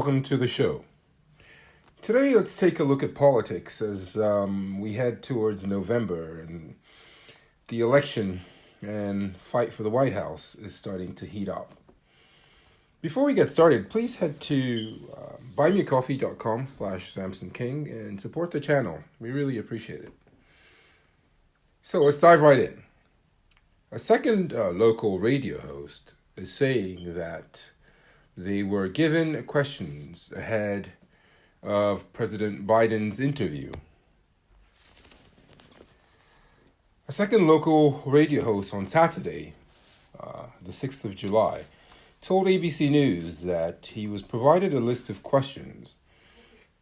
welcome to the show. Today, let's take a look at politics as we head towards November and the election and fight for the White House is starting to heat up. Before we get started, please head to buymeacoffee.com/Samson King and support the channel. We really appreciate it. So let's dive right in. A second local radio host is saying that they were given questions ahead of President Biden's interview. A second local radio host on Saturday, the 6th of July, told ABC News that he was provided a list of questions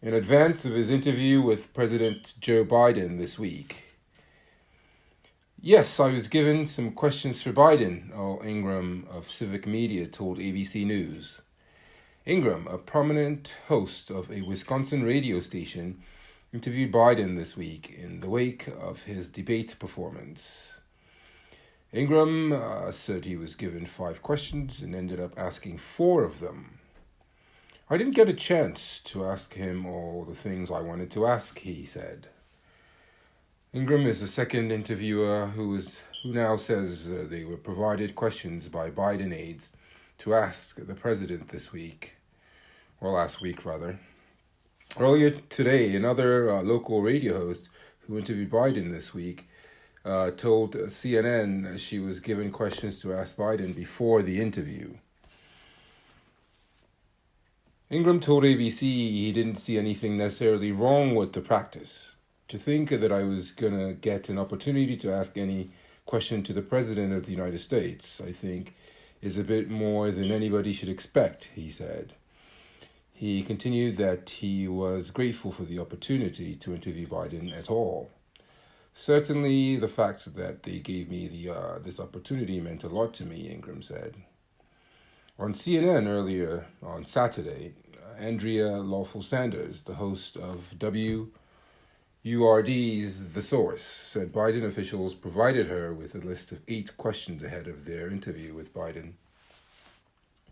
in advance of his interview with President Joe Biden this week. Yes, I was given some questions for Biden, Al Ingram of Civic Media told ABC News. Ingram, a prominent host of a Wisconsin radio station, interviewed Biden this week in the wake of his debate performance. Ingram said he was given 5 questions and ended up asking 4 of them. I didn't get a chance to ask him all the things I wanted to ask, he said. Ingram is the second interviewer who now says they were provided questions by Biden aides to ask the president last week. Earlier today, another local radio host who interviewed Biden this week told CNN she was given questions to ask Biden before the interview. Ingram told ABC he didn't see anything necessarily wrong with the practice. To think that I was going to get an opportunity to ask any question to the President of the United States, I think, is a bit more than anybody should expect, he said. He continued that he was grateful for the opportunity to interview Biden at all. Certainly, the fact that they gave me this opportunity meant a lot to me, Ingram said. On CNN earlier on Saturday, Andrea Lawful Sanders, the host of WURD's The Source, said Biden officials provided her with a list of 8 questions ahead of their interview with Biden.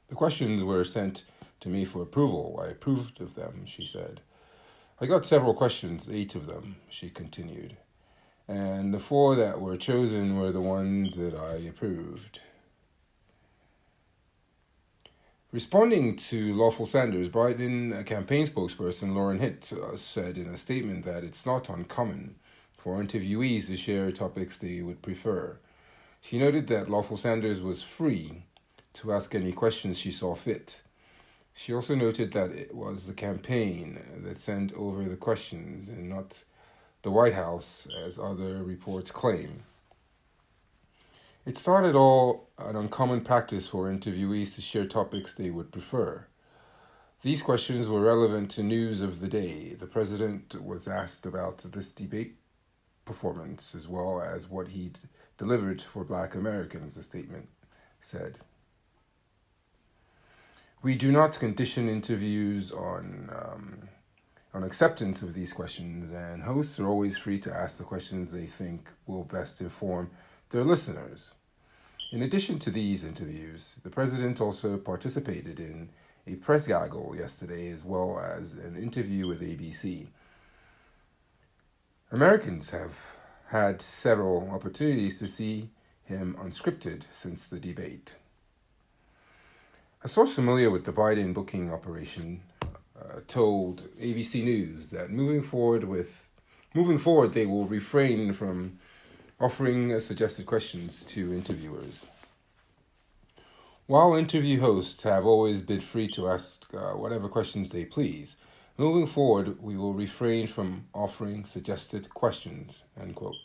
The questions were sent to me for approval. I approved of them, she said. I got several questions, 8 of them, she continued. And the 4 that were chosen were the ones that I approved. Responding to Lawful Sanders, Biden campaign spokesperson Lauren Hitt said in a statement that it's not uncommon for interviewees to share topics they would prefer. She noted that Lawful Sanders was free to ask any questions she saw fit. She also noted that it was the campaign that sent over the questions and not the White House, as other reports claim. It's not at all an uncommon practice for interviewees to share topics they would prefer. These questions were relevant to news of the day. The president was asked about this debate performance as well as what he delivered for Black Americans, the statement said. We do not condition interviews on acceptance of these questions, and hosts are always free to ask the questions they think will best inform their listeners. In addition to these interviews, the president also participated in a press gaggle yesterday as well as an interview with ABC. Americans have had several opportunities to see him unscripted since the debate. A source familiar with the Biden booking operation told ABC News that moving forward they will refrain from offering suggested questions to interviewers. While interview hosts have always been free to ask whatever questions they please, moving forward we will refrain from offering suggested questions, end quote.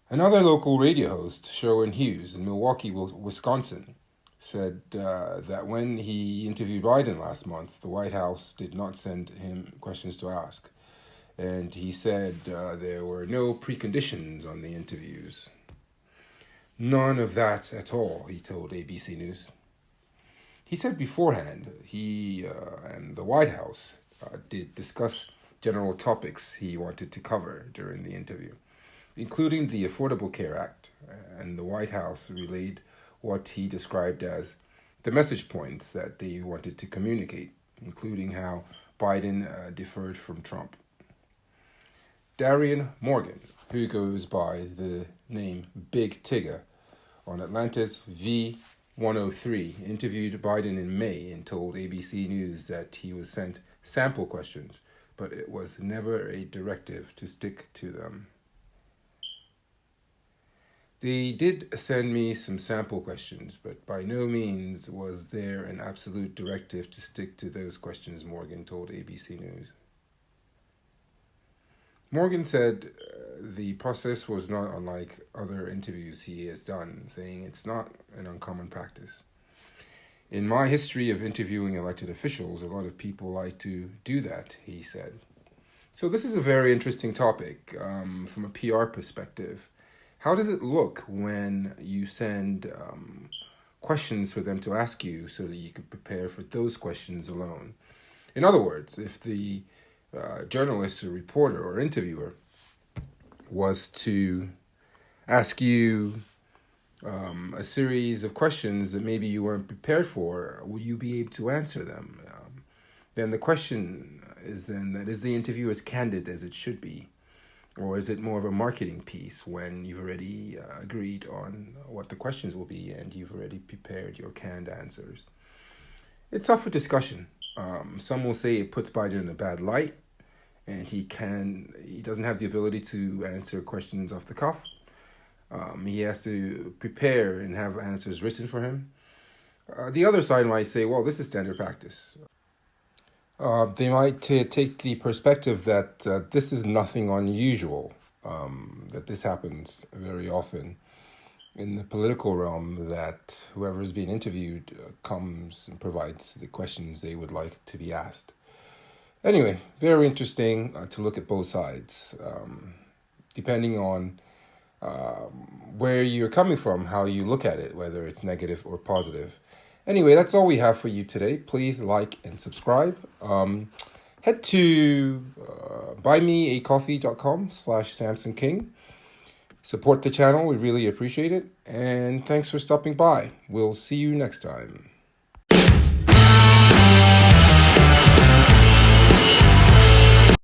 Another local radio host, Sherwin Hughes in Milwaukee, Wisconsin, said that when he interviewed Biden last month, the White House did not send him questions to ask. And he said there were no preconditions on the interviews. None of that at all, he told ABC News. He said beforehand he and the White House did discuss general topics he wanted to cover during the interview, including the Affordable Care Act, and the White House relayed what he described as the message points that they wanted to communicate, including how Biden differed from Trump. Darian Morgan, who goes by the name Big Tigger, on Atlanta's V103, interviewed Biden in May and told ABC News that he was sent sample questions, but it was never a directive to stick to them. They did send me some sample questions, but by no means was there an absolute directive to stick to those questions, Morgan told ABC News. Morgan said the process was not unlike other interviews he has done, saying it's not an uncommon practice. In my history of interviewing elected officials, a lot of people like to do that, he said. So this is a very interesting topic from a PR perspective. How does it look when you send questions for them to ask you so that you can prepare for those questions alone? In other words, if the journalist or reporter or interviewer was to ask you a series of questions that maybe you weren't prepared for, will you be able to answer them? Then the question is then that is the interview as candid as it should be? Or is it more of a marketing piece when you've already agreed on what the questions will be and you've already prepared your canned answers? It's up for discussion. Some will say it puts Biden in a bad light and he doesn't have the ability to answer questions off the cuff. He has to prepare and have answers written for him. The other side might say, well, this is standard practice. They might take the perspective that this is nothing unusual, that this happens very often in the political realm, that whoever is being interviewed comes and provides the questions they would like to be asked. Anyway, very interesting to look at both sides, depending on where you're coming from, how you look at it, whether it's negative or positive. Anyway, that's all we have for you today. Please like and subscribe. Head to buymeacoffee.com/Samson King. Support the channel. We really appreciate it. And thanks for stopping by. We'll see you next time.